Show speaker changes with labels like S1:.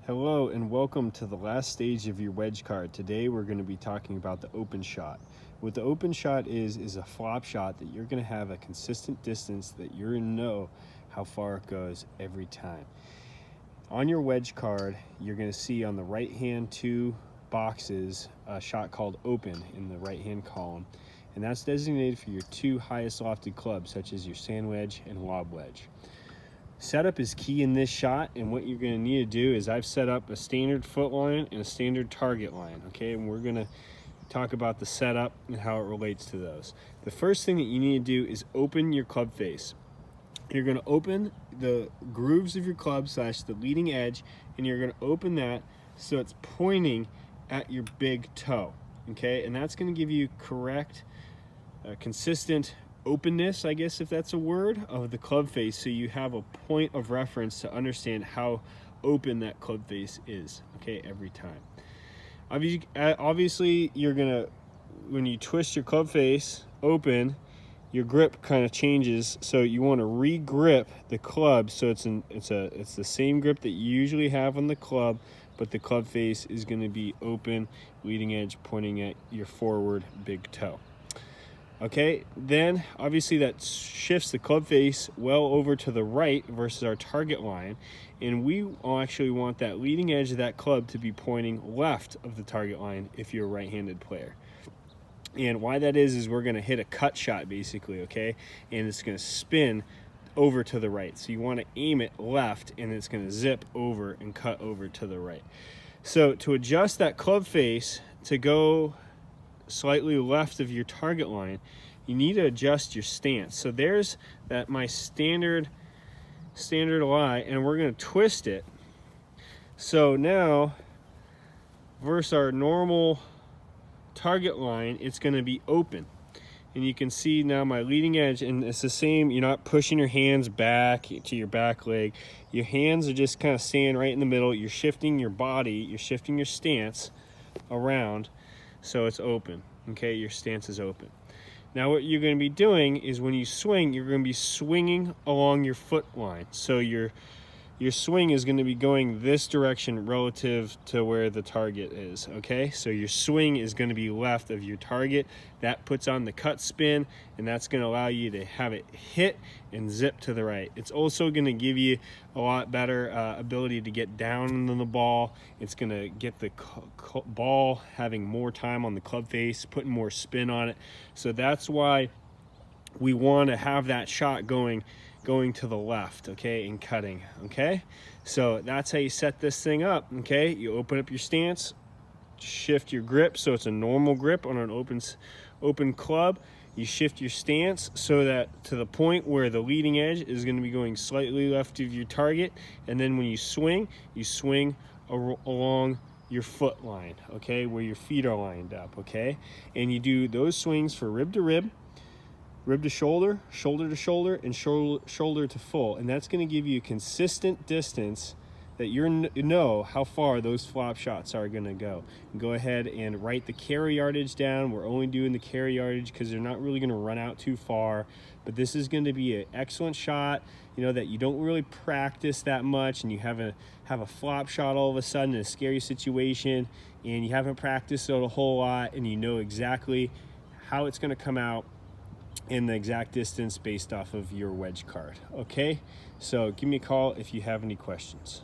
S1: Hello and welcome to the last stage of your wedge card. Today we're going to be talking about the open shot. What the open shot is a flop shot that you're going to have a consistent distance that you're going to know how far it goes every time. On your wedge card, you're going to see on the right hand two boxes a shot called open in the right hand column, and that's designated for your two highest lofted clubs such as your sand wedge and lob wedge. Setup is key in this shot, and what you're going to need to do is I've set up a standard foot line and a standard target line, okay, and we're going to talk about the setup and how it relates to those. The first thing that you need to do is open your club face. You're going to open the grooves of your club slash the leading edge, and you're going to open that so it's pointing at your big toe, okay, and that's going to give you correct, consistent openness, I guess if that's a word, of the club face, so you have a point of reference to understand how open that club face is, okay, every time. Obviously you're gonna, when you twist your club face open, your grip kind of changes, so you want to re-grip the club so it's the same grip that you usually have on the club, but the club face is going to be open, leading edge pointing at your forward big toe. Okay, then obviously that shifts the club face well over to the right versus our target line, and we actually want that leading edge of that club to be pointing left of the target line if you're a right-handed player. And why that is we're going to hit a cut shot basically, okay, and it's going to spin over to the right, so you want to aim it left and it's going to zip over and cut over to the right. So to adjust that club face to go slightly left of your target line, you need to adjust your stance. So there's that my standard lie, and we're going to twist it. So now versus our normal target line, it's going to be open, and you can see now my leading edge, and it's the same. You're not pushing your hands back to your back leg. Your hands are just kind of staying right in the middle. You're shifting your body, you're shifting your stance around, so it's open, okay, your stance is open. Now what you're going to be doing is when you swing, you're going to be swinging along your foot line. So your swing is going to be going this direction relative to where the target is, okay? So your swing is going to be left of your target. That puts on the cut spin, and that's going to allow you to have it hit and zip to the right. It's also going to give you a lot better ability to get down on the ball. It's going to get the ball having more time on the club face, putting more spin on it. So that's why we want to have that shot going to the left, okay, and cutting, okay? So that's how you set this thing up, okay? You open up your stance, shift your grip so it's a normal grip on an open club. You shift your stance so that to the point where the leading edge is going to be going slightly left of your target, and then when you swing along your foot line, okay, where your feet are lined up, okay? And you do those swings for rib to rib, rib to shoulder, shoulder to shoulder, and shoulder to full, and that's going to give you a consistent distance that you know how far those flop shots are going to go. And go ahead and write the carry yardage down. We're only doing the carry yardage because they're not really going to run out too far, but this is going to be an excellent shot, you know, that you don't really practice that much, and you have a flop shot all of a sudden in a scary situation, and you haven't practiced it a whole lot, and you know exactly how it's going to come out in the exact distance based off of your wedge card, okay? So give me a call if you have any questions.